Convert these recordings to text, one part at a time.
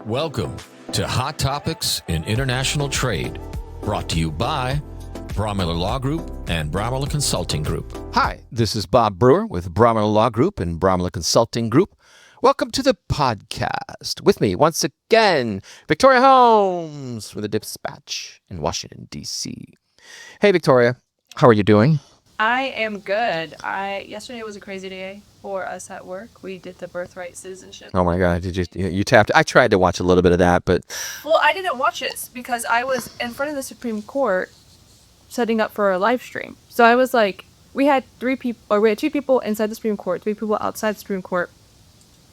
Welcome to Hot Topics in International Trade, brought to you by Braumiller Law Group and Braumiller Consulting Group. Hi, this is Bob Brewer with Braumiller Law Group and Braumiller Consulting Group. Welcome to the podcast. With me once again, Victoria Holmes from the Dispatch in Washington, D.C. Hey, Victoria, how are you doing? I am good. Yesterday was a crazy day for us at work. We did the birthright citizenship. Oh my God, did you tapped? I tried to watch a little bit of that, but Well, I didn't watch it because I was in front of the Supreme Court setting up for a live stream. So I was like, we had two people inside the Supreme Court, 3 people outside the Supreme Court.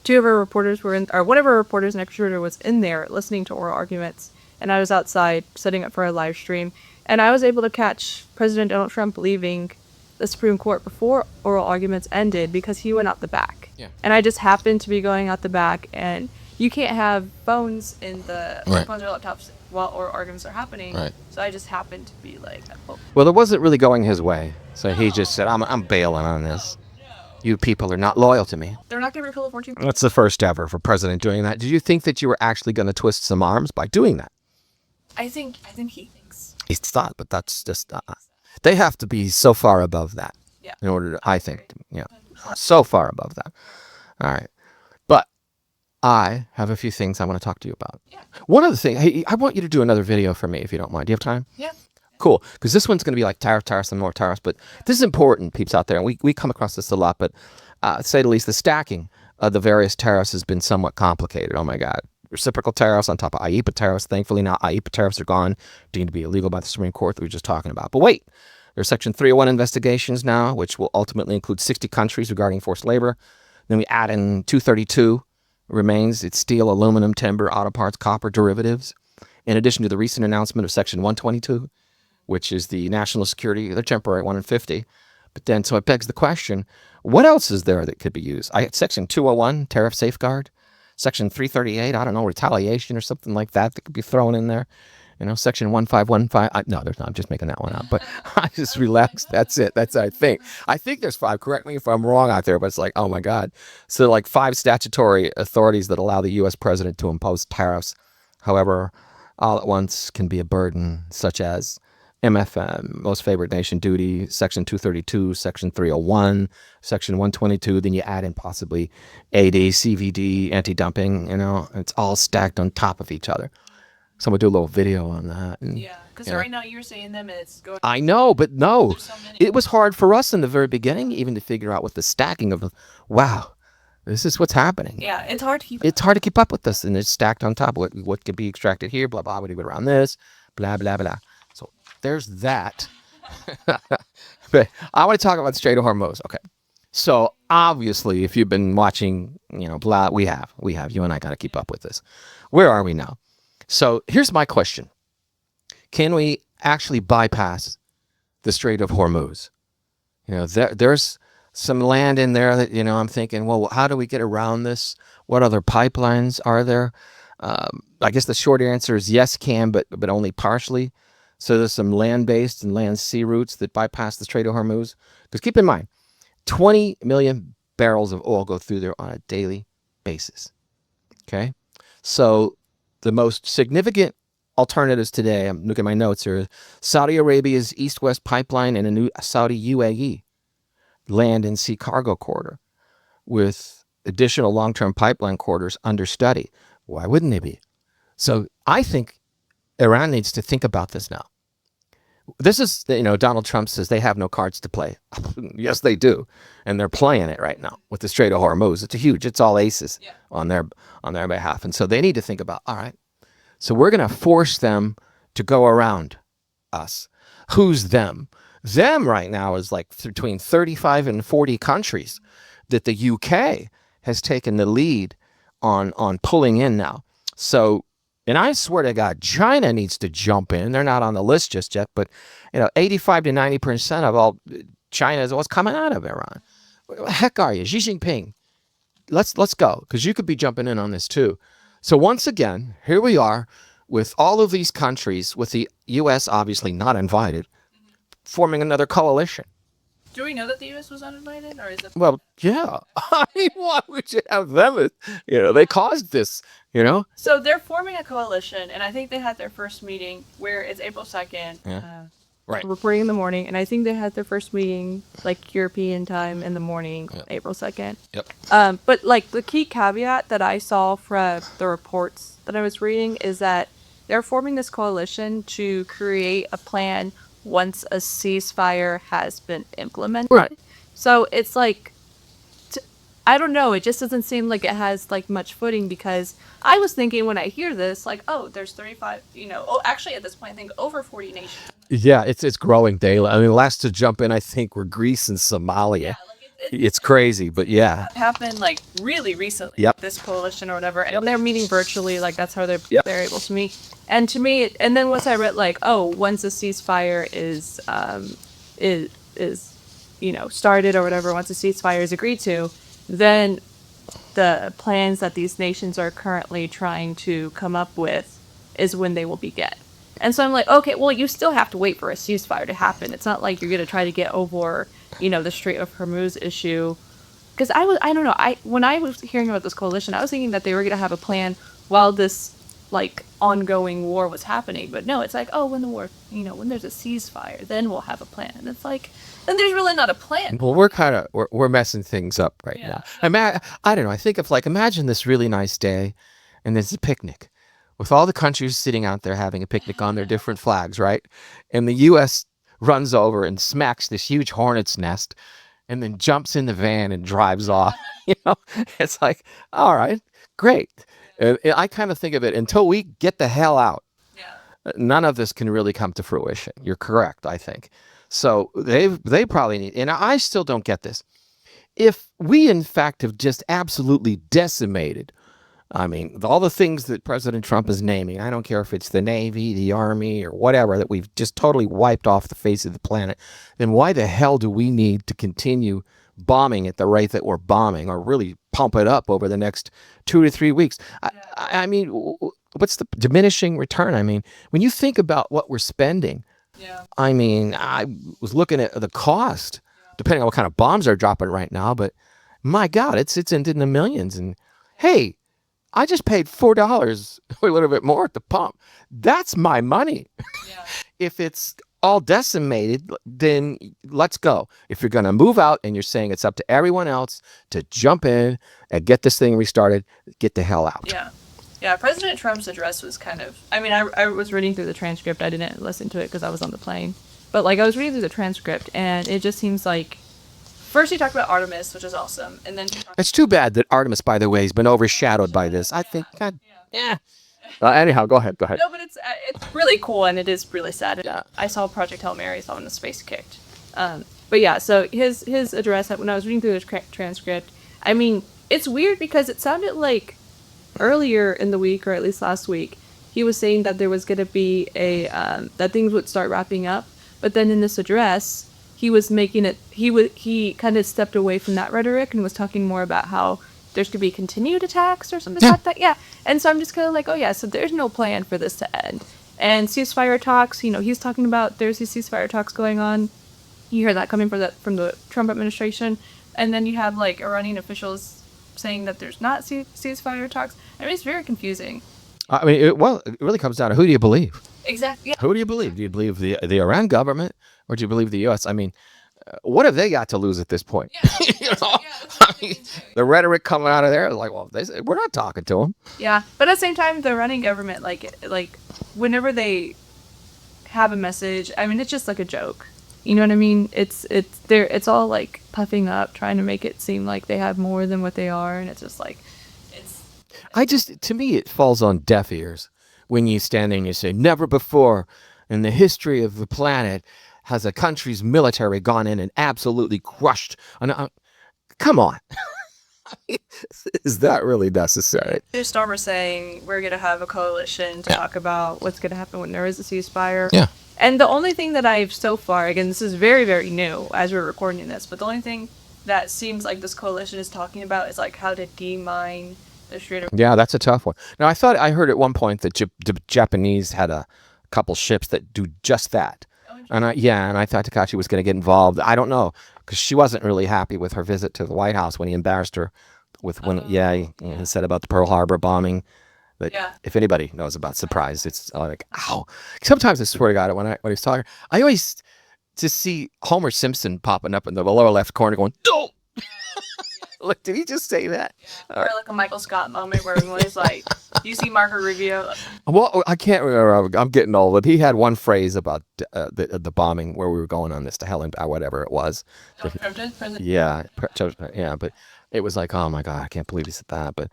2 of our reporters were in, or one of our reporters and extruder was in there listening to oral arguments, and I was outside setting up for a live stream. And I was able to catch President Donald Trump leaving the Supreme Court before oral arguments ended because he went out the back. Yeah. And I just happened to be going out the back, and you can't have phones in the phones or laptops while oral arguments are happening. Right. So I just happened to be like, oh. well, it wasn't really going his way. So he just said, I'm bailing on this. You people are not loyal to me. They're not going to repeal the 14th. That's the first ever for president doing that. Did you think that you were actually going to twist some arms by doing that? I think he thinks. He's thought, but that's just, they have to be so far above that. Yeah. In order to, I think, so far above that. All right. But I have a few things I want to talk to you about. Yeah. One of the things, hey, I want you to do another video for me if you don't mind. Do you have time? Yeah. Cool. Because this one's going to be like tariffs and more tariffs. But this is important, peeps out there. And we come across this a lot. But to say the least, the stacking of the various tariffs has been somewhat complicated. Oh, my God. Reciprocal tariffs on top of IEEPA tariffs. Thankfully, now IEEPA tariffs are gone, deemed to be illegal by the Supreme Court that we were just talking about. But wait. There's Section 301 investigations now, which will ultimately include 60 countries regarding forced labor. Then we add in 232 remains. It's steel, aluminum, timber, auto parts, copper, derivatives. In addition to the recent announcement of Section 122, which is the national security, the temporary 150. But then, so it begs the question, what else is there that could be used? Section 201, tariff safeguard. Section 338, I don't know, retaliation or something like that could be thrown in there. Section 1515. No, there's not. I'm just making that one up. But I just relaxed. That's it. I think there's 5. Correct me if I'm wrong out there, but it's like, oh my God. So like 5 statutory authorities that allow the U.S. president to impose tariffs. However, all at once can be a burden, such as MFN, most favored nation duty, Section 232, Section 301, Section 122. Then you add in possibly AD, CVD, anti-dumping. It's all stacked on top of each other. So I'm going to do a little video on that. Yeah, because right now you're saying them and it's going... I know, but no. So it was hard for us in the very beginning even to figure out what the stacking of, wow, this is what's happening. Yeah, it's hard to keep It's hard to keep up with this, and it's stacked on top. What could be extracted here, blah, blah, what do you do around this, blah, blah, blah. So there's that. But I want to talk about the Strait of Hormuz. Okay. So obviously, if you've been watching, blah, we have. You and I got to keep up with this. Where are we now? So here's my question. Can we actually bypass the Strait of Hormuz? There's some land in there that, I'm thinking, well, how do we get around this? What other pipelines are there? I guess the short answer is yes, can, but only partially. So there's some land-based and land-sea routes that bypass the Strait of Hormuz. Because keep in mind, 20 million barrels of oil go through there on a daily basis. Okay? So the most significant alternatives today, I'm looking at my notes here, Saudi Arabia's east-west pipeline and a new Saudi UAE land and sea cargo corridor with additional long-term pipeline corridors under study. Why wouldn't they be? So I think Iran needs to think about this now. This is, Donald Trump says they have no cards to play. Yes, they do. And they're playing it right now with the Strait of Hormuz. It's all aces on their behalf. And so they need to think about, all right, so we're going to force them to go around us. Who's them? Them right now is like between 35 and 40 countries that the UK has taken the lead on pulling in now. So, and I swear to God, China needs to jump in. They're not on the list just yet, but 85 to 90% of all China is what's coming out of Iran. What the heck are you, Xi Jinping? Let's go, because you could be jumping in on this too. So once again, here we are with all of these countries, with the U.S. obviously not invited, forming another coalition. Do we know that the U.S. was uninvited, or is it? Well, yeah. I mean, why would you have them? They caused this, So they're forming a coalition, and I think they had their first meeting where it's April 2nd. Yeah. Right. Reporting in the morning, and I think they had their first meeting like European time in the morning, Yep. April 2nd. Yep. But like the key caveat that I saw from the reports that I was reading is that they're forming this coalition to create a plan once a ceasefire has been implemented. Right. So it's like, I don't know, it just doesn't seem like it has like much footing, because I was thinking when I hear this, like, oh, there's 35, actually at this point, I think over 40 nations. Yeah, it's growing daily. I mean, last to jump in, I think, were Greece and Somalia. Yeah, like It's crazy, but yeah. happened like really recently. Yep. This coalition or whatever, and they're meeting virtually. Like that's how they're Yep. they're able to meet. And to me, and then once I read like, oh, once a ceasefire is started or whatever, once a ceasefire is agreed to, then the plans that these nations are currently trying to come up with is when they will begin. And so I'm like, okay, well, you still have to wait for a ceasefire to happen. It's not like you're going to try to get over, the Strait of Hormuz issue. Because I don't know, when I was hearing about this coalition, I was thinking that they were going to have a plan while this, like, ongoing war was happening. But no, it's like, oh, when the war, when there's a ceasefire, then we'll have a plan. And it's like, then there's really not a plan. Well, we're messing things up right now. I don't know. I think of imagine this really nice day, and there's a picnic, with all the countries sitting out there having a picnic on their different flags, right? And the U.S. runs over and smacks this huge hornet's nest, and then jumps in the van and drives off. It's like, all right, great. And I kind of think of it, until we get the hell out, none of this can really come to fruition. You're correct, I think. So they probably need, and I still don't get this. If we in fact have just absolutely decimated, I mean, all the things that President Trump is naming, I don't care if it's the Navy, the Army, or whatever, that we've just totally wiped off the face of the planet, then why the hell do we need to continue bombing at the rate that we're bombing, or really pump it up over the next 2 to 3 weeks? I mean, what's the diminishing return? I mean, when you think about what we're spending, I mean, I was looking at the cost, depending on what kind of bombs are dropping right now, but my God, it's into the millions. And hey, I just paid $4 or a little bit more at the pump. That's my money. If it's all decimated, then let's go. If you're going to move out and you're saying it's up to everyone else to jump in and get this thing restarted, get the hell out. Yeah, President Trump's address was kind of, I was reading through the transcript. I didn't listen to it because I was on the plane. But, I was reading through the transcript, and it just seems like, first he talked about Artemis, which is awesome, and then... It's too bad that Artemis, by the way, has been overshadowed by this. I think, anyhow, go ahead. No, but it's really cool, and it is really sad. Yeah. I saw Project Hail Mary, saw when the space kicked. But yeah, so his address, when I was reading through the transcript, I mean, it's weird because it sounded like earlier in the week, or at least last week, he was saying that there was going to be that things would start wrapping up. But then in this address, he was making it, he kind of stepped away from that rhetoric and was talking more about how there's going to be continued attacks or something like that. Yeah. And so I'm just kind of like, oh yeah, so there's no plan for this to end. And ceasefire talks, he's talking about there's these ceasefire talks going on. You hear that coming from the Trump administration. And then you have Iranian officials saying that there's not ceasefire talks. I mean, it's very confusing. I mean, it really comes down to, who do you believe? Exactly. Yeah. Who do you believe? Do you believe the Iran government, or do you believe the U.S.? I mean, what have they got to lose at this point? The rhetoric coming out of there, well, we're not talking to them. Yeah, but at the same time, the Iranian government, whenever they have a message, I mean, it's just like a joke. You know what I mean? It's all puffing up, trying to make it seem like they have more than what they are, and it's just to me, it falls on deaf ears when you stand there and you say, never before in the history of the planet has a country's military gone in and absolutely crushed. Come on. Is that really necessary? Starmer saying we're going to have a coalition to talk about what's going to happen when there is a ceasefire. Yeah. And the only thing that I've so far, again, this is very, very new as we're recording this, but the only thing that seems like this coalition is talking about is how to demine the Strait of Hormuz. Yeah, that's a tough one. Now, I heard at one point that the Japanese had a couple ships that do just that. And I thought Takashi was going to get involved. I don't know, because she wasn't really happy with her visit to the White House when he embarrassed her with he said about the Pearl Harbor bombing. But if anybody knows about surprise, it's like, ow. Sometimes I swear to God, when I was talking, I always just see Homer Simpson popping up in the lower left corner going, "Don't." Look, did he just say that? Or like a Michael Scott moment where everyone's like, you see Marco Rubio. Well, I can't remember. I'm getting old. But he had one phrase about the bombing where we were going on this to hell and whatever it was. Yeah, but it was like, oh my God, I can't believe he said that. But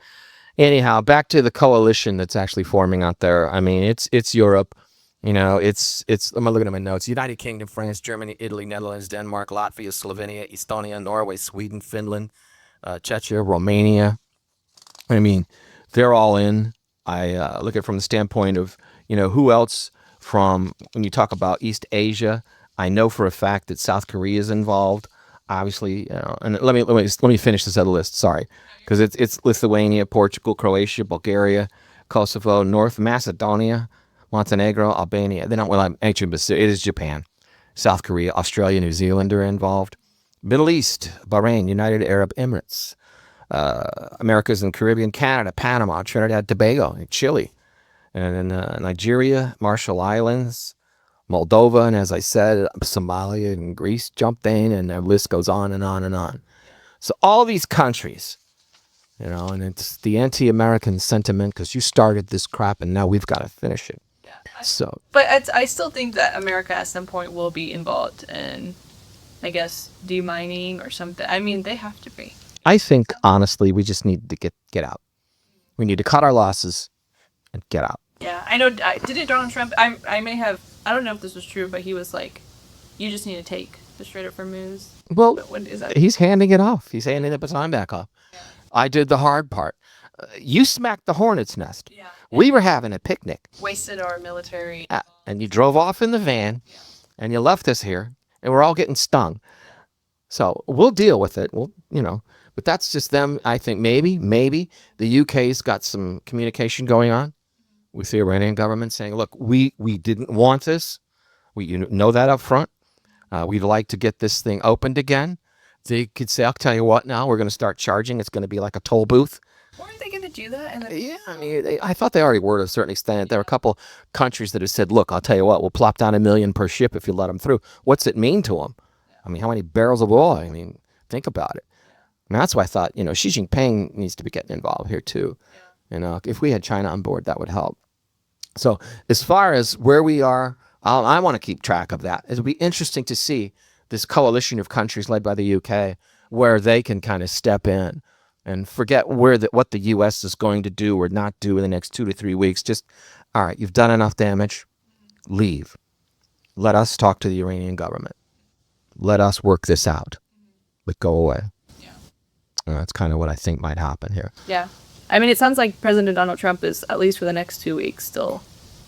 anyhow, back to the coalition that's actually forming out there. I mean, it's Europe. You know, it's. I'm looking at my notes. United Kingdom, France, Germany, Italy, Netherlands, Denmark, Latvia, Slovenia, Estonia, Norway, Sweden, Finland, Czechia, Romania. I mean, they're all in. I look at it from the standpoint of, who else from, when you talk about East Asia, I know for a fact that South Korea is involved. Obviously, and let me finish this other list. Sorry, because it's Lithuania, Portugal, Croatia, Bulgaria, Kosovo, North Macedonia, Montenegro, Albania. Then, actually, it is Japan, South Korea, Australia, New Zealand are involved. Middle East, Bahrain, United Arab Emirates, Americas and Caribbean, Canada, Panama, Trinidad, Tobago, Chile, and then Nigeria, Marshall Islands, Moldova, and as I said, Somalia and Greece jumped in, and the list goes on and on and on. So all these countries, and it's the anti-American sentiment because you started this crap, and now we've got to finish it. But I still think that America at some point will be involved in, I guess, demining or something. I mean, they have to be. I think, honestly, we just need to get out. We need to cut our losses and get out. Yeah, I know. Didn't Donald Trump, I don't know if this was true, but he was like, you just need to take the Strait of Hormuz. Well, when is that? He's handing it off. He's handing the baton back off. Yeah. I did the hard part. You smacked the hornet's nest. Yeah. We were having a picnic. Wasted our military. And you drove off in the van, and you left us here, and we're all getting stung. So we'll deal with it. But that's just them. I think maybe the UK's got some communication going on with the Iranian government saying, look, we didn't want this. We know that up front. We'd like to get this thing opened again. They could say, I'll tell you what now, we're going to start charging. It's going to be like a toll booth. Weren't they going to do that? Yeah, I mean, I thought they already were to a certain extent. There are a couple countries that have said, look, I'll tell you what, we'll plop down $1 million per ship if you let them through. What's it mean to them? I mean, how many barrels of oil? I mean, think about it. I mean, that's why I thought, Xi Jinping needs to be getting involved here too. Yeah. If we had China on board, that would help. So as far as where we are, I want to keep track of that. It'll be interesting to see this coalition of countries led by the UK, where they can kind of step in and forget what the U.S. is going to do or not do in the next 2 to 3 weeks. Just, all right, you've done enough damage. Leave. Let us talk to the Iranian government. Let us work this out. But go away. Yeah. That's kind of what I think might happen here. Yeah. I mean, it sounds like President Donald Trump is, at least for the next 2 weeks, still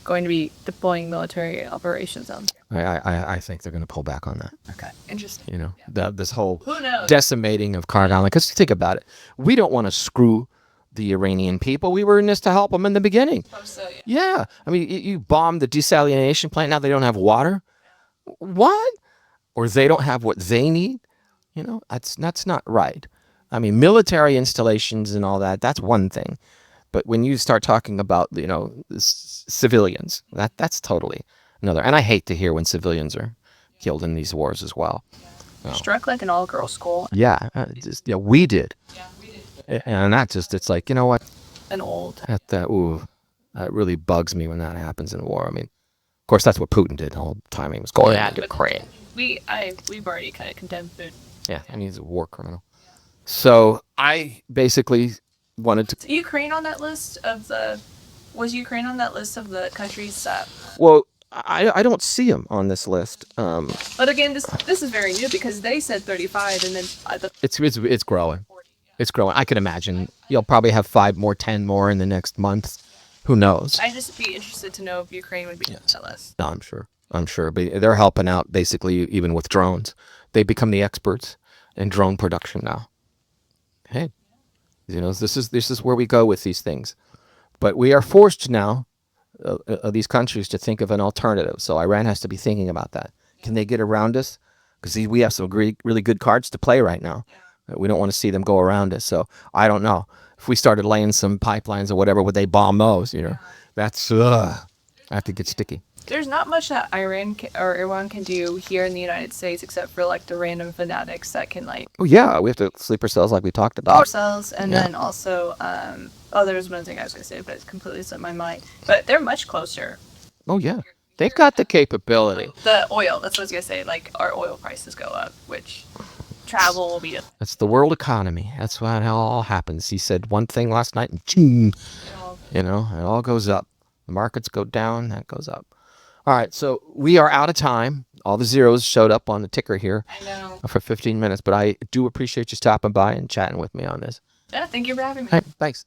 going to be deploying military operations on there. I think they're going to pull back on that. Okay. Interesting. This whole decimating of Kyrgyzstan. Because think about it. We don't want to screw the Iranian people. We were in this to help them in the beginning. Oh, so, yeah. I mean, you bombed the desalination plant. Now they don't have water. What? Or they don't have what they need. That's not right. I mean, military installations and all that, that's one thing. But when you start talking about, civilians, that's totally another. And I hate to hear when civilians are killed in these wars as well. Struck like an all-girls school. Yeah, we did. Yeah, we did. And that it's like, you know what? An old. That really bugs me when that happens in war. I mean, of course, that's what Putin did the whole time he was going at Ukraine. We've already kind of condemned Putin. Yeah, and he's a war criminal. So I basically wanted to. Was Ukraine on that list of the countries that? Well, I don't see them on this list. But again, this is very new because they said 35, and then it's growing. 40, yeah. It's growing. I can imagine you'll probably have 5 more, 10 more in the next month. Who knows? I'd just be interested to know if Ukraine would be on that list. No, I'm sure. But they're helping out basically even with drones. They become the experts in drone production now. Hey, this is where we go with these things. But we are forced now these countries to think of an alternative. So Iran has to be thinking about that. Can they get around us? Because we have some really good cards to play right now. We don't want to see them go around us. So I don't know. If we started laying some pipelines or whatever, would they bomb those? That's have to get sticky. There's not much that Iran or Iran can do here in the United States except for like the random fanatics that can like Oh yeah, we have to sleeper cells like we talked about. ourselves, and then also there was one thing I was gonna say, but it's completely slipped my mind. But they're much closer. Oh yeah, they've got the capability. The oil, that's what I was gonna say. Like our oil prices go up, which travel will be. That's the world economy. That's how it all happens. He said one thing last night, and ching, it all goes up. The markets go down, that goes up. All right, so we are out of time. All the zeros showed up on the ticker here I know. for 15 minutes, but I do appreciate you stopping by and chatting with me on this. Yeah, thank you for having me. Hey, thanks.